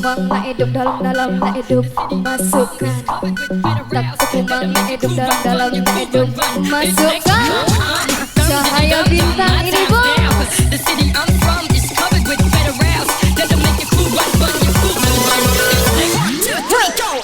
kumang na hidup dalam-dalam na hidup masukkan. Tak kumang na hidup dalam-dalam na hidup masukkan. Cahaya bintang ini bos. The city I'm from is covered with federals. Doesn't make it cool, but you fool. 1, 2, 3, go.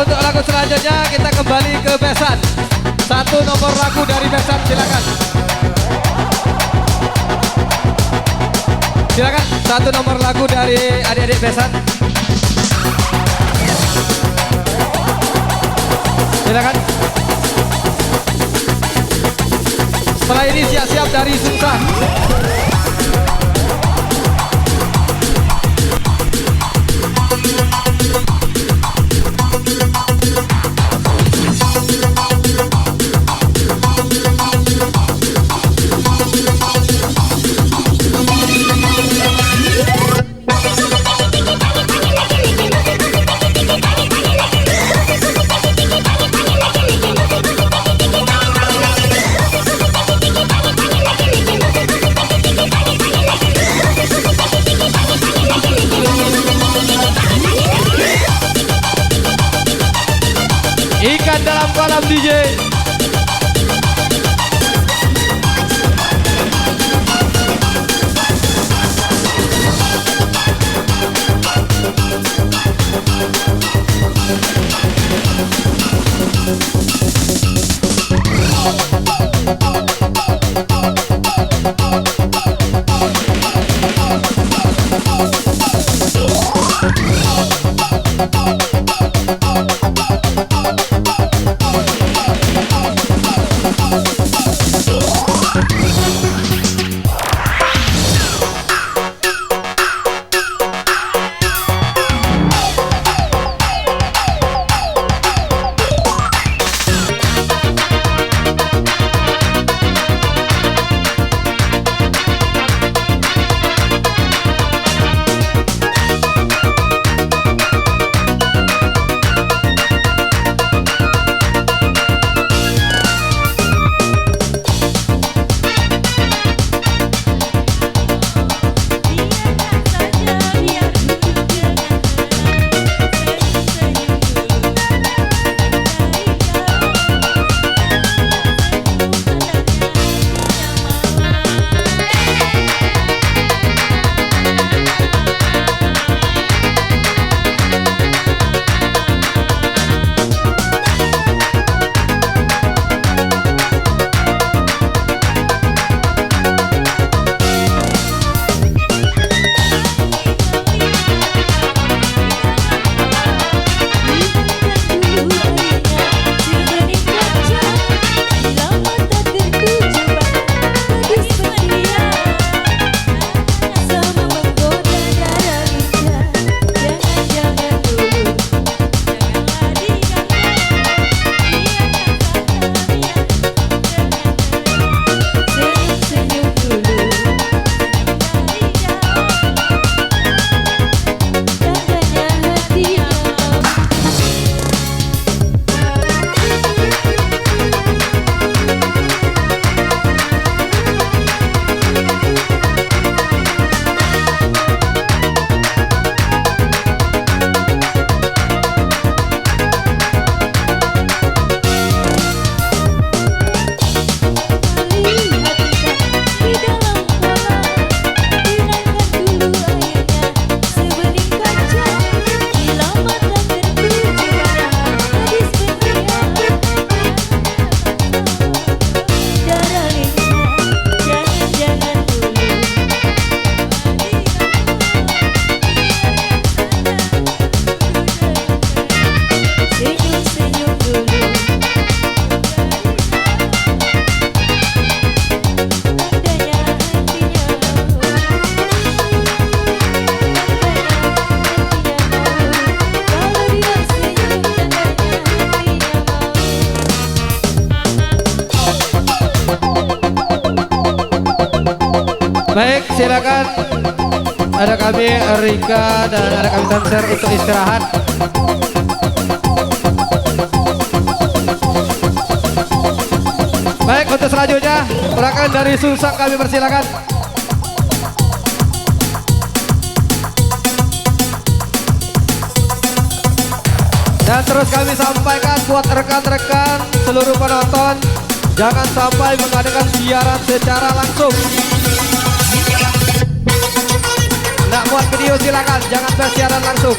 untuk lagu selanjutnya kita kembali ke Besan. Satu nomor lagu dari Besan, silakan. Silakan, satu nomor lagu dari adik-adik Besan. Silakan. Setelah ini siap-siap dari Sungsang. Ikan dalam kolam DJ. Baik, silakan. Ada kami Rika dan ada kami Tanser untuk istirahat. Baik, untuk selanjutnya silakan dari Sungsang kami persilakan. Dan terus kami sampaikan buat rekan-rekan seluruh penonton, jangan sampai mengadakan siaran secara langsung. Nggak muat video silakan, jangan bersiaran langsung.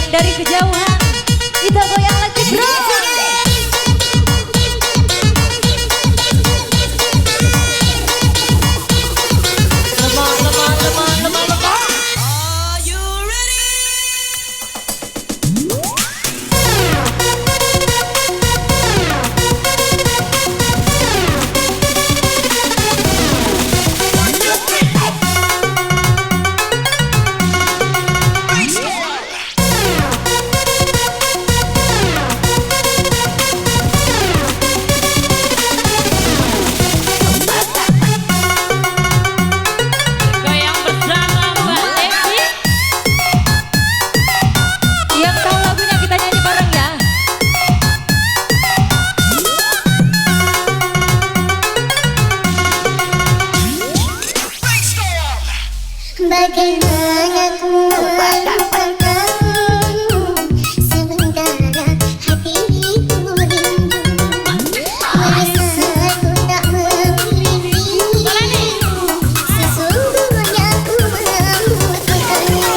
dari kejauhan. Kita goyang lagi bro. Lemah, lemah, lemah, lemah, lemah. Are you ready? Goyang bersama Mbak Devi. Yang tahu lagunya kita nyanyi bareng ya. Bagaimana ku melupakanmu, sementara hatiku rindu. Menyesal ku tak memilikimu, sesungguhnya ku membutuhkanmu.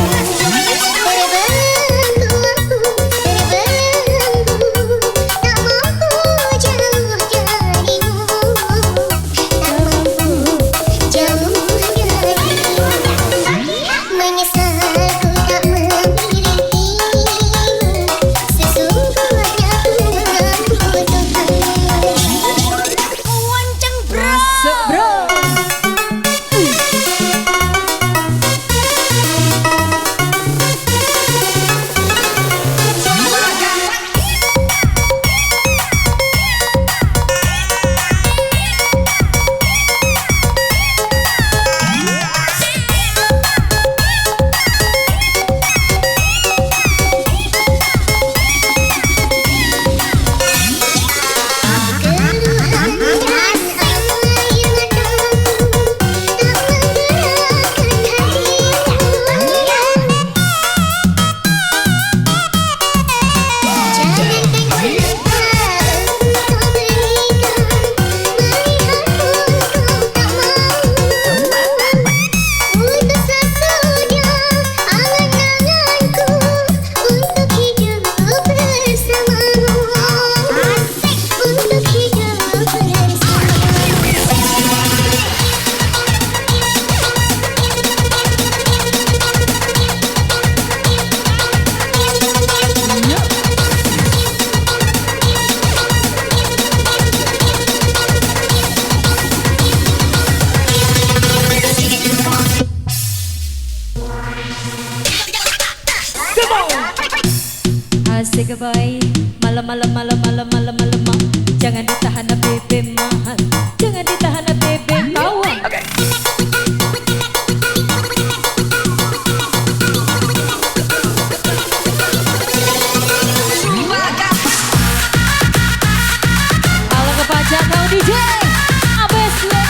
Terbelenggu, tak mampu jauh darimu, tak mampu jauh darimu. Menyesal ku tak memilikimu, sesungguhnya ku membutuhkanmu. Wancang bro. Masuk bro. Keluhan rasa yang ada, tak menggerakkan hati. Jangankan cinta kau berikan, melihat pun kau tak mau. Untuk sesudah angan-anganku, untuk hidup bersamamu, untuk hidup bersamamu. Asik boy, malam malam malam malam malam malam malam. Jangan ditahan bebe mahal, jangan ditahan bebe kawan. Kalau kepajak kau DJ, abes le.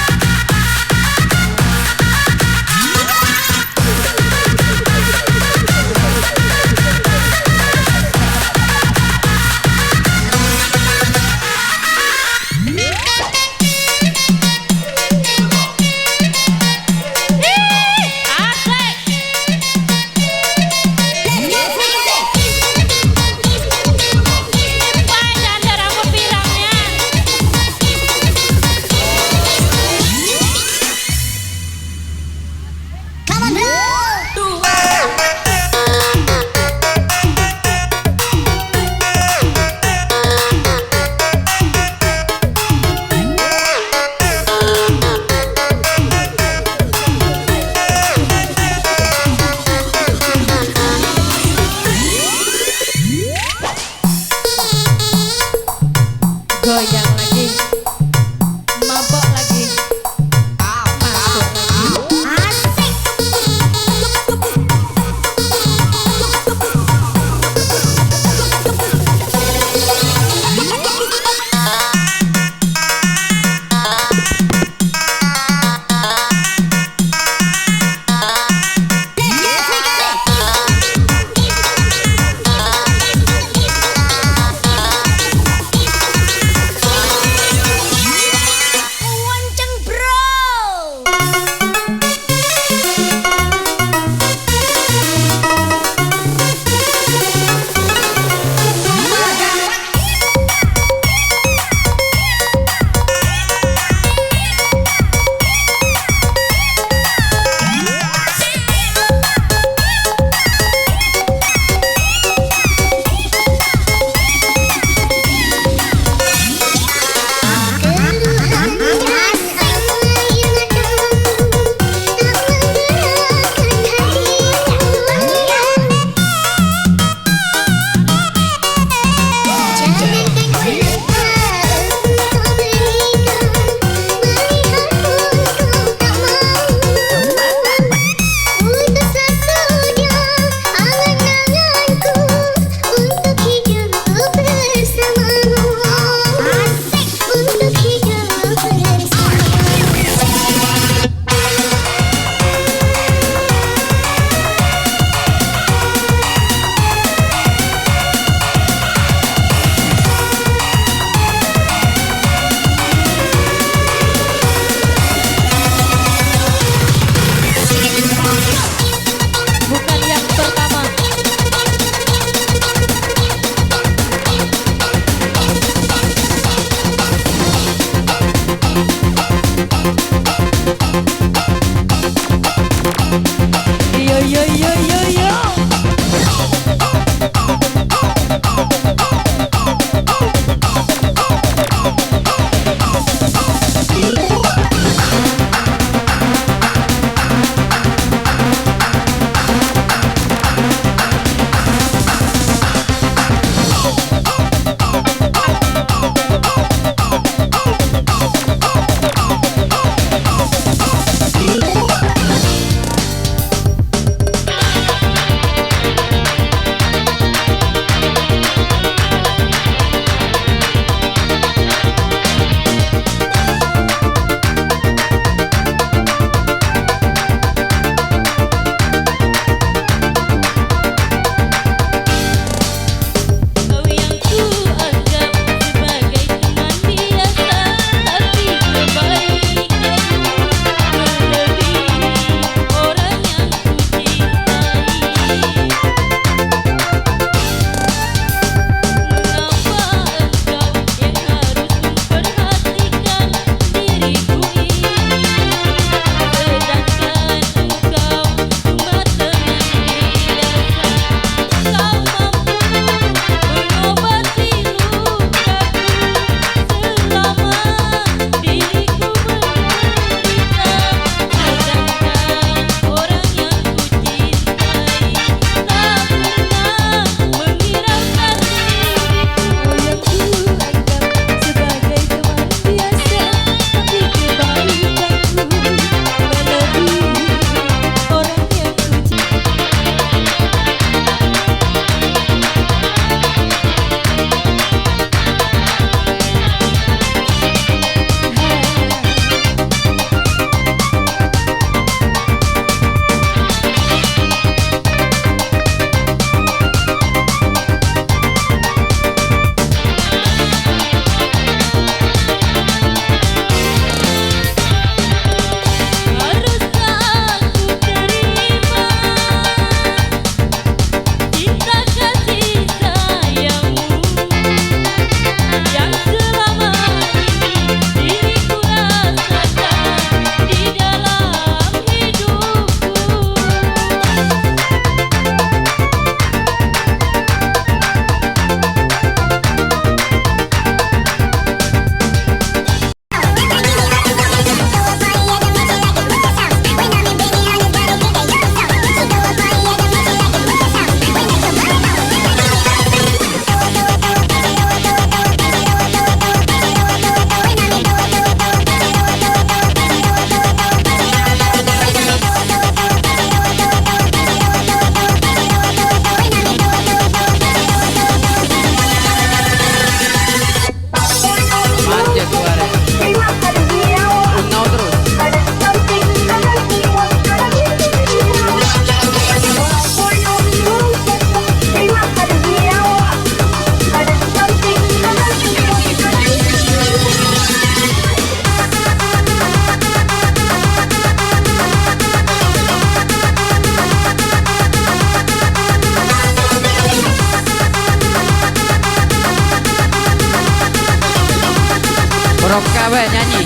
Roka we nyanyi.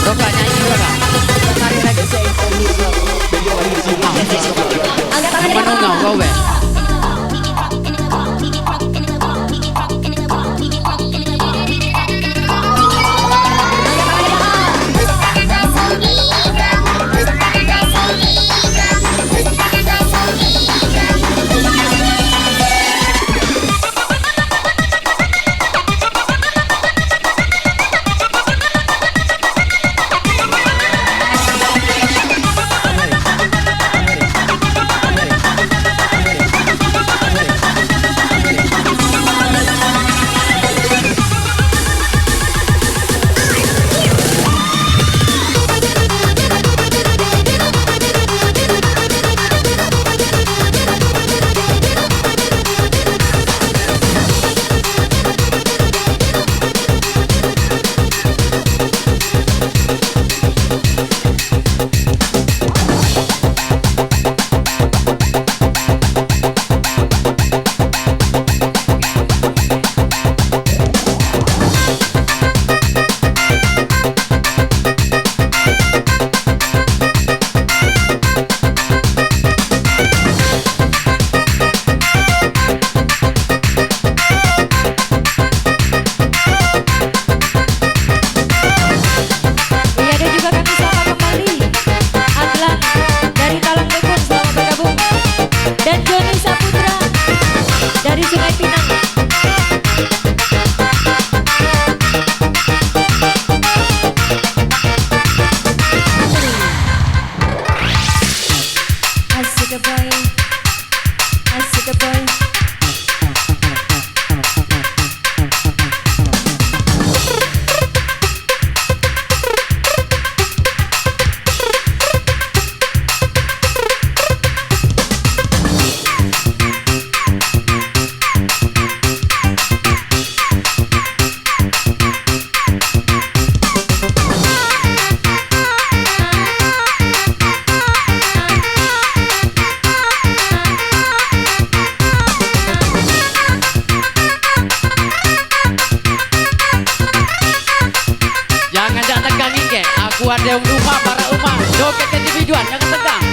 Roka nyanyi Roka. Tarik lagi. Menungau kau we. Dari Sungai Pinang. Asik boy, asik boy. Aku ada yang rumah, para rumah, doket individuan, jangan tegang.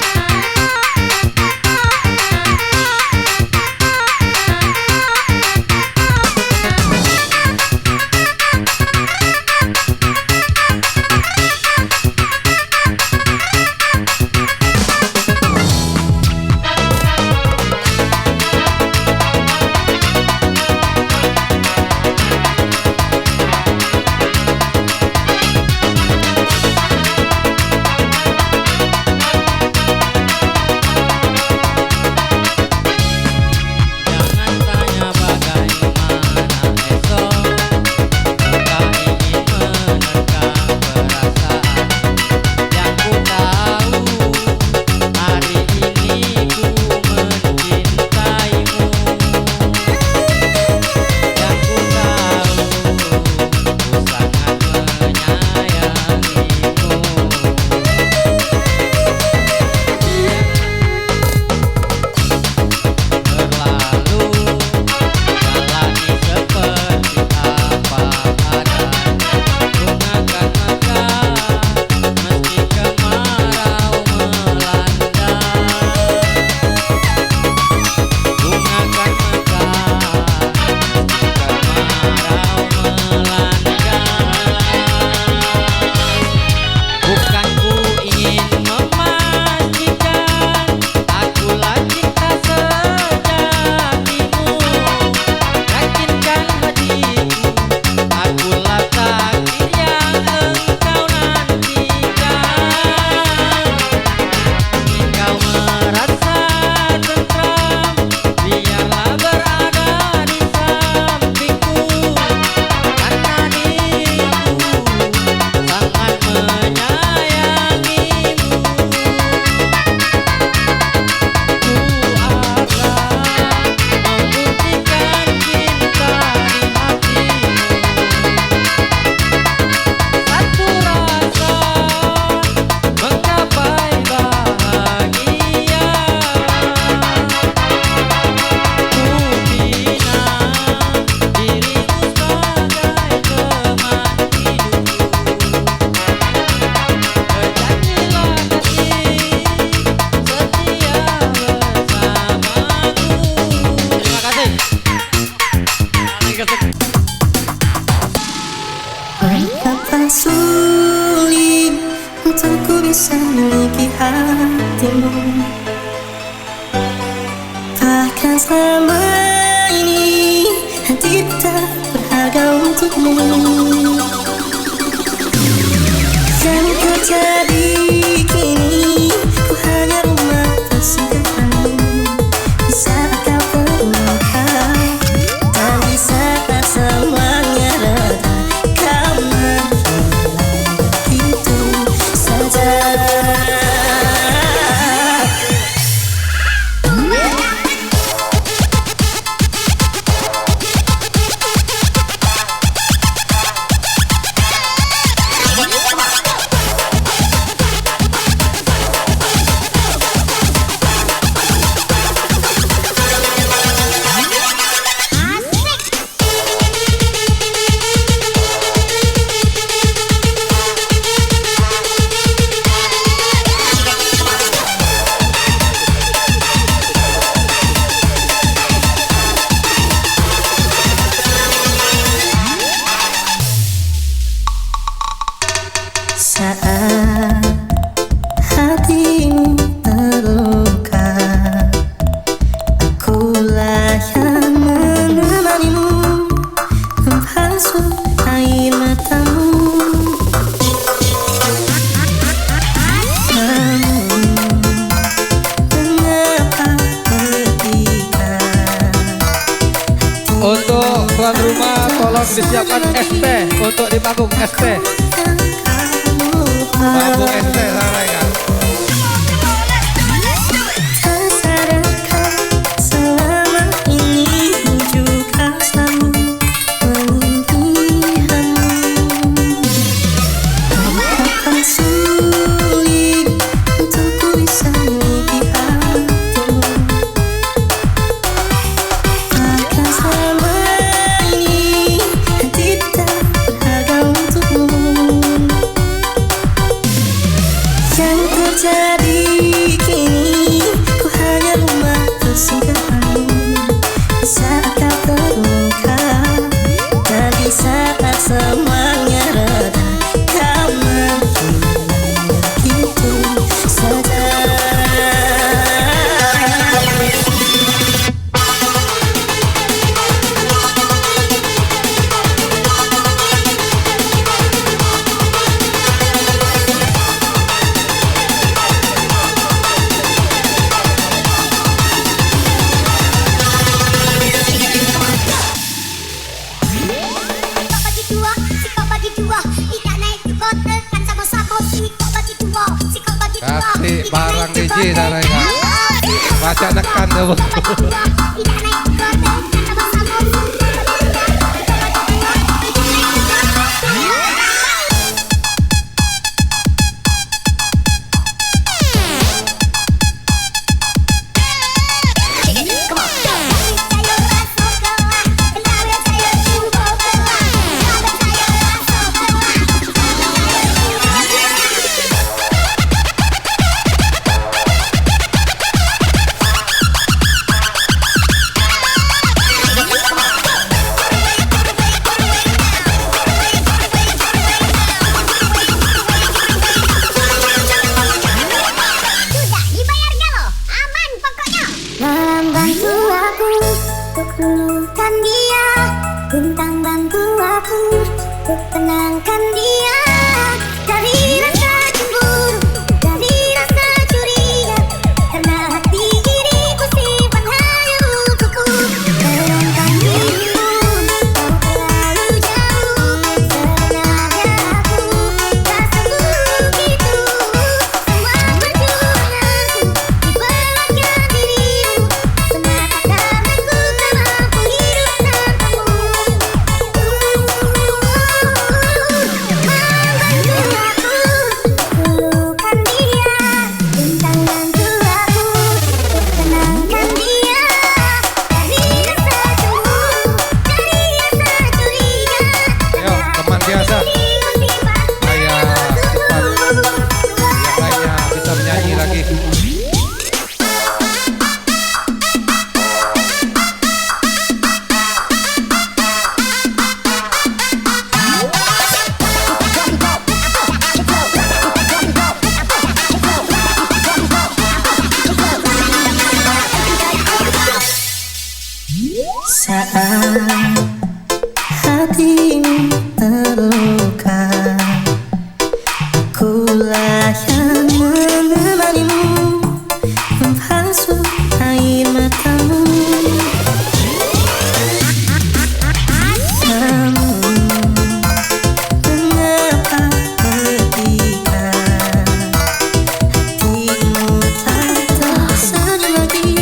Bahkan selama ini hati tak berharga untukmu. Yang terjadi kini ku hanya rumah persinggahanmu. Di saat kau terluka dan di saat semuanya reda, kau menghilang begitu saja. Saat hatimu terluka, akulah yang menemanimu, membasuh air matamu. Namun, mengapa pergikan? Untuk tuan rumah tolong disiapkan ST untuk di panggung ST. Panggung ST sana ya. Tak sadarkan selama ini juga selalu menginginkanmu. Betapa sulit untuk ku bisa memiliki hatimu. Bahkan selama ini hati tak berharga untukmu. Yang terjadi kini ku hanya rumah persinggahanmu. Di saat kau terluka dan di saat semuanya reda, kau menghilang begitu saja. Kasih barang DJ sana ya. Baca nekan tuh. Malam bantu aku untuk luluhkan dia, bintang bantu aku untuk tenangkan dia dari rasa cemburu, dari rasa curiga, karena hati ini ku simpan hanya untukku. Tolongkan dirimu, kau terlalu jauh, sebenarnya aku tak sebegitu. Semua perjuanganku dibelatkan dirimu, semata karena ku tak mampu hidup tanpamu. Saat hatimu terluka, akulah yang menemanimu, membasuh air matamu. Namun mengapa ketika hatimu tak tersenyum lagi,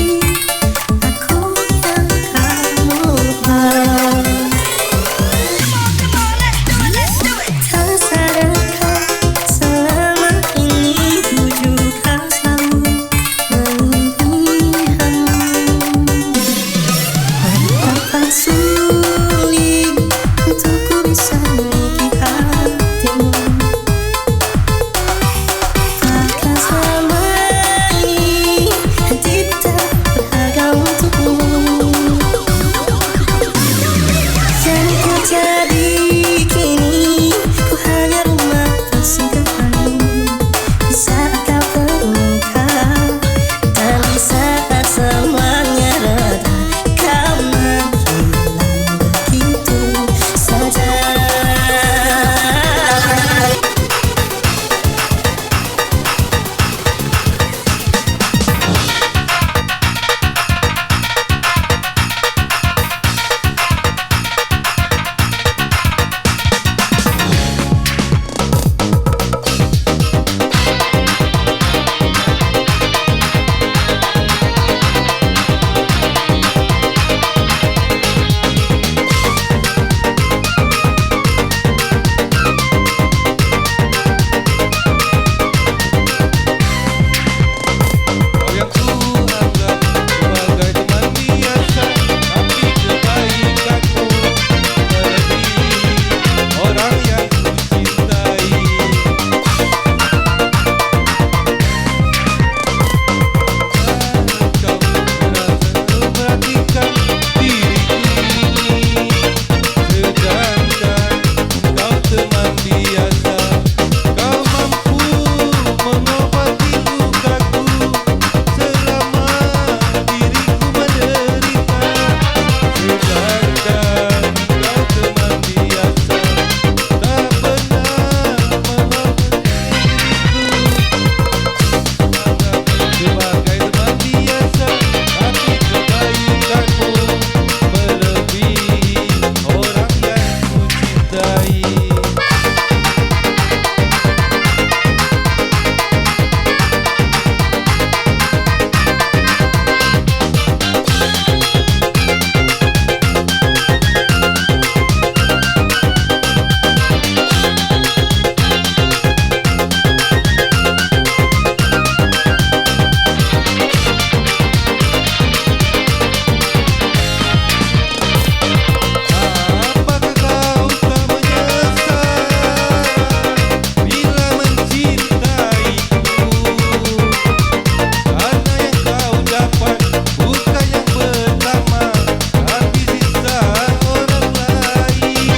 aku yang kamu lupa. Tak sadarkah selama ini ku juga selalu memilihanmu. Betapa sulit untuk ku bisa memiliki hatimu. Bahkan selama ini hati tak berharga untukmu. Yang terjadi kini, ku hanya rumah persinggahanmu. Di saat kau terluka dan di saat semuanya reda, kau menghilang begitu saja. Kau yang ku anggap sebagai teman biasa, tapi kebaikanmu melebihi orang yang ku cintai. Kau merasa memperhatikan diriku ini, sedangkan kau teman biasa. Kau mampu mengobati lukaku selama diriku menderita, sedangkan kau teman biasa tak pernah mengobati diriku. Sebagai teman biasa, tapi kebaikanmu melebihi orang yang ku cintai. Apakah kau tak menyesal bila mencintaiku? Karena yang kau dapat bukan yang pertama, tapi sisa orang lain.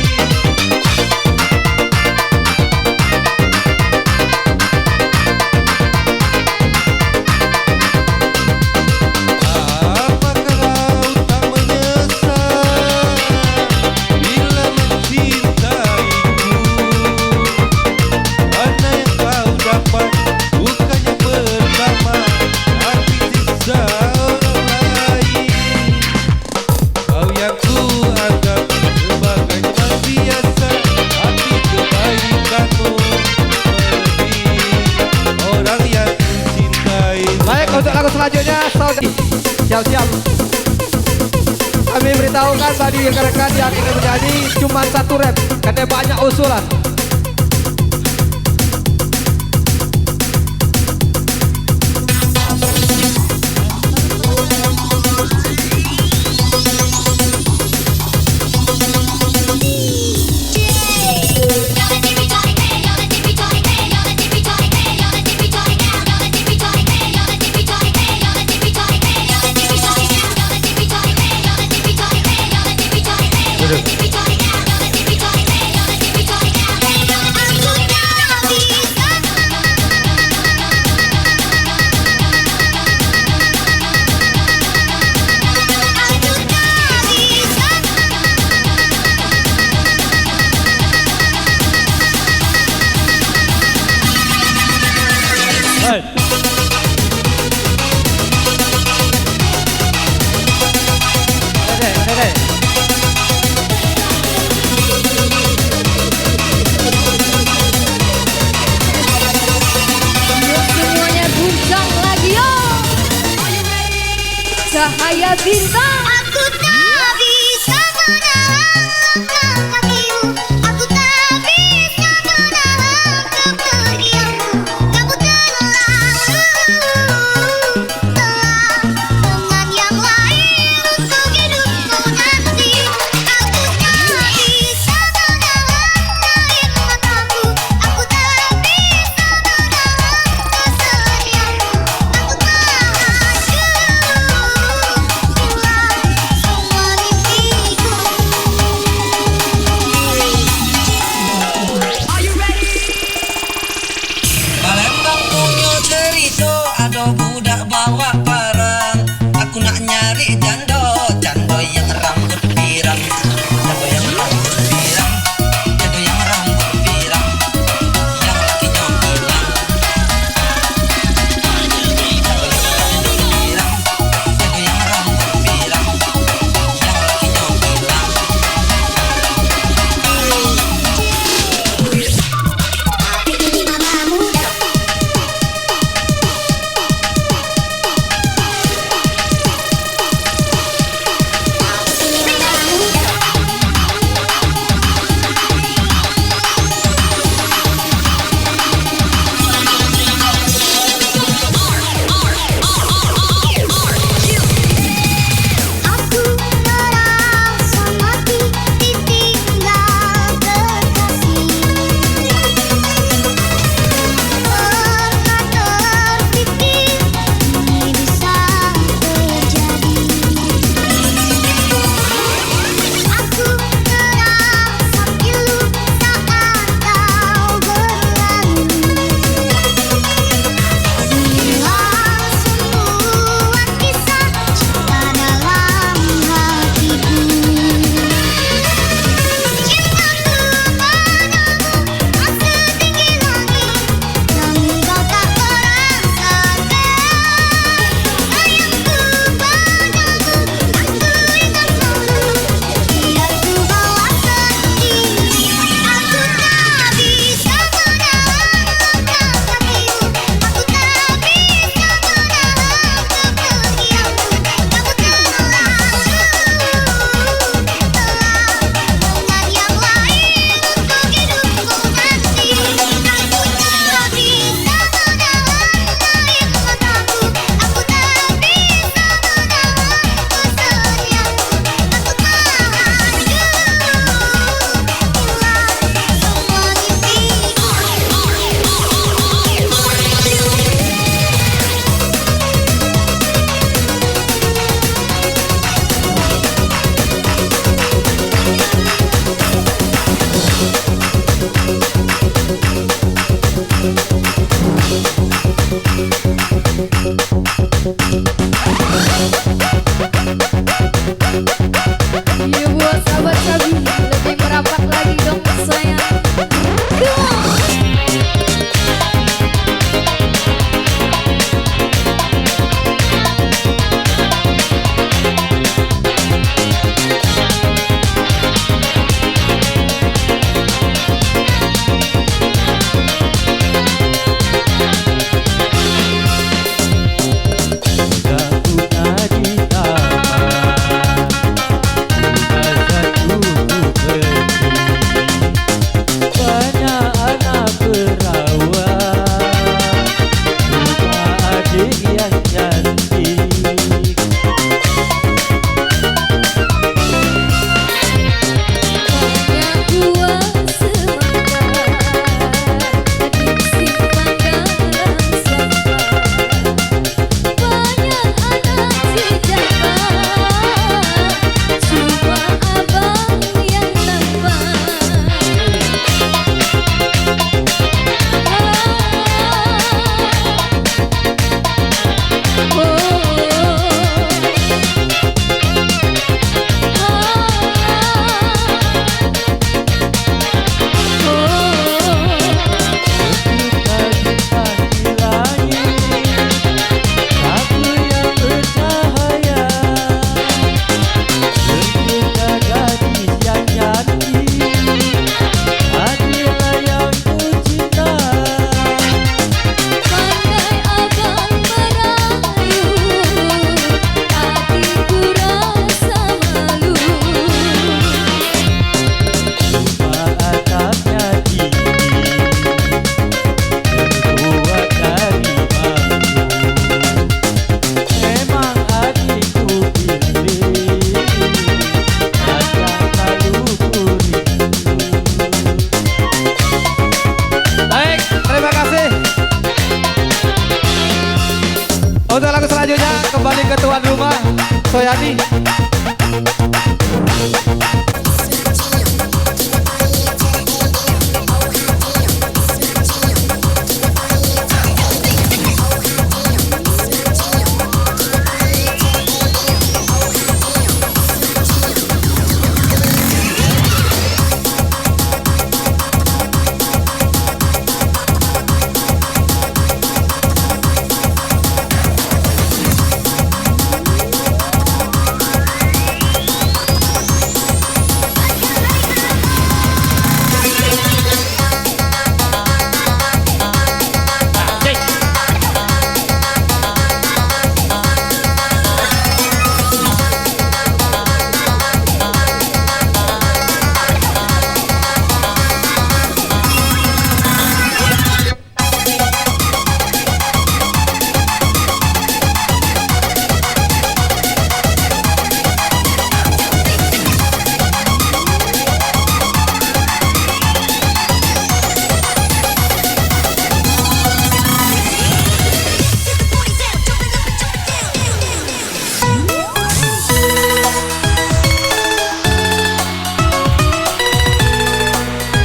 Apakah kau tak menyesal bila mencintaiku? Karena yang kau dapat bukan yang pertama, tapi sisa orang lain. Kau yang ku anggap sebagai teman biasa, tapi kebaikanmu melebihi orang yang ku cintai. Baik, untuk lagu selanjutnya siap-siap. Kami beritahukan bagi rekan-rekan yang ingin menyanyi cuma satu rap karena banyak usulan. Let Cahaya Bintang. Aku tak bisa menahan kakimu, aku tak bisa menahan kepergianmu. Kamu terlalu dengan yang lain untuk hidupku nanti. Aku tak bisa menahan air mataku, aku tak bisa menahan kesedihanmu. Aku tak hancur bila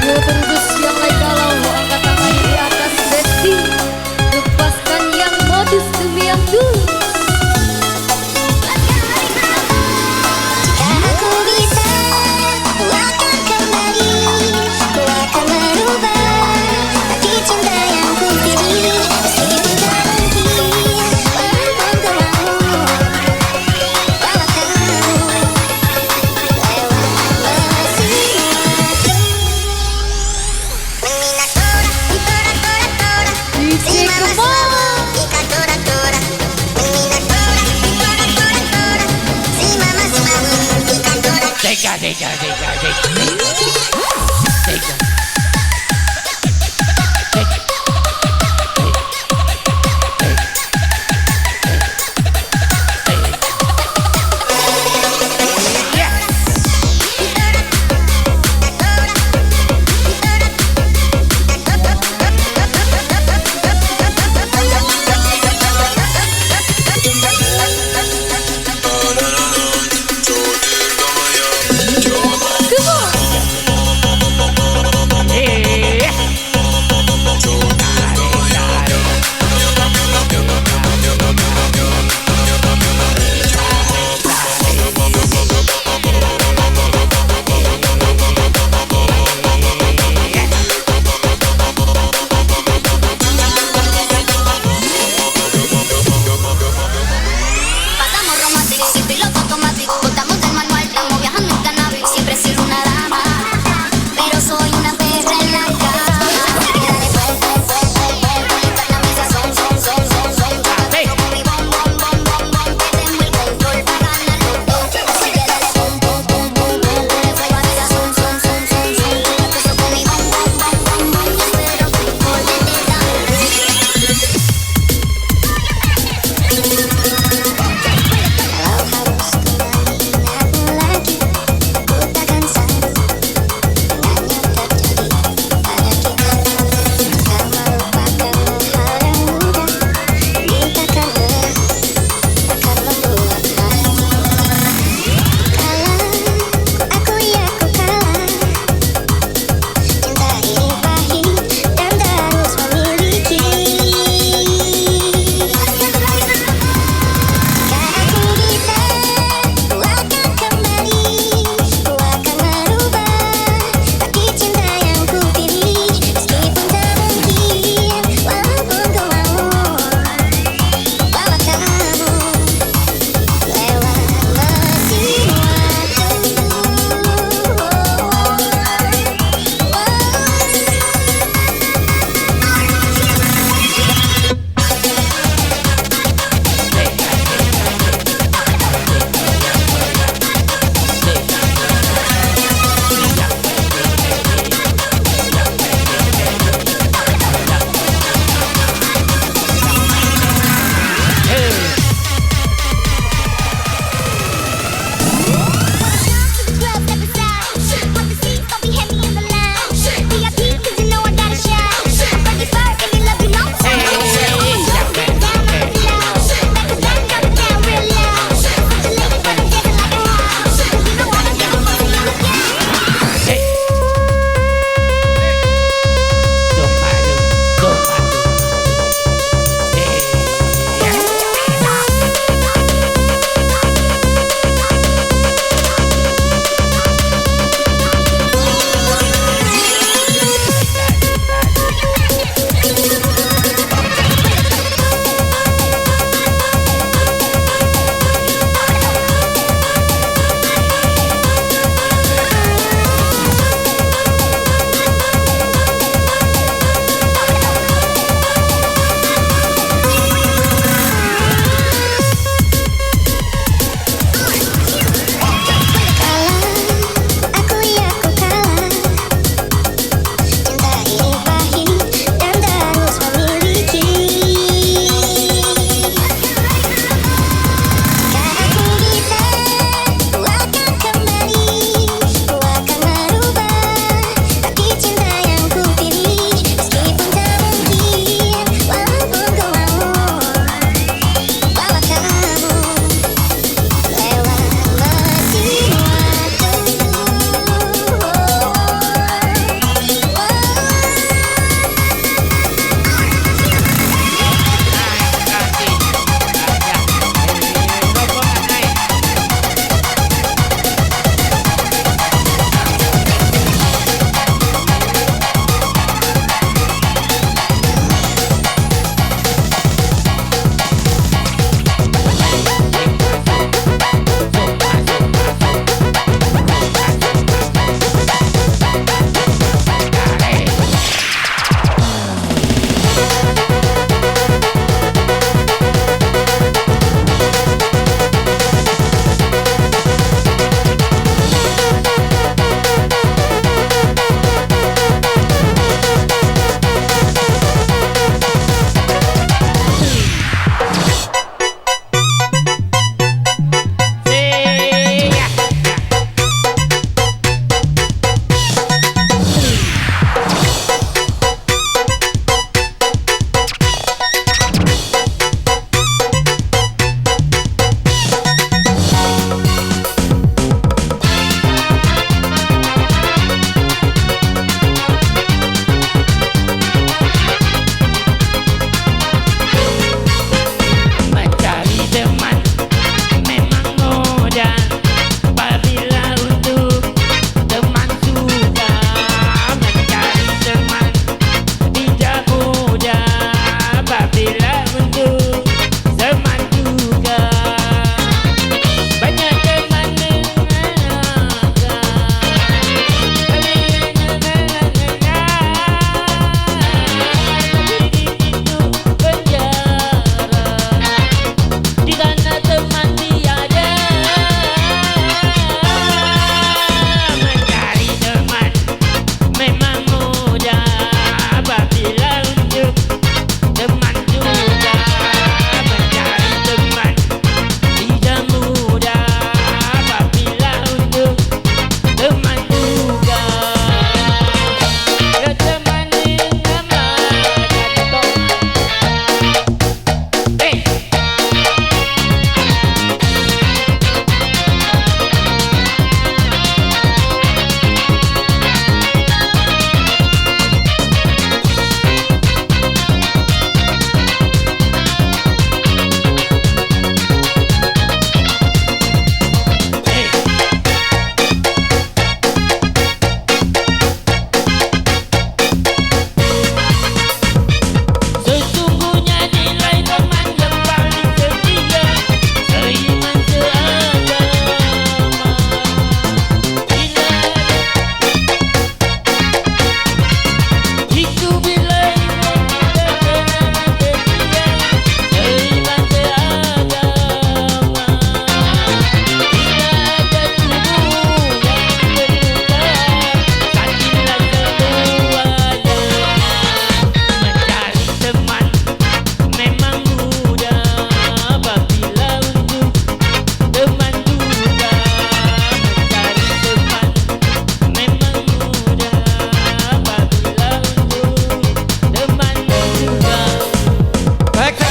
Yo terus yang lain galau, angkat tangan di atas besti. Lepaskan yang modus demi yang tulus. Jika aku bisa, aku akan kembali. Ku akan merubah hati cinta yang ku pilih. Meskipun tak mungkin bertemu walau kamu lewat masing-masing. Menina tora, tora, tora, tora. DJ Si mama Kemon. selalu ikat tora, tora. Menina tora, tora, tora, tora. Si mama selalu ikat tora. Tega. Tega.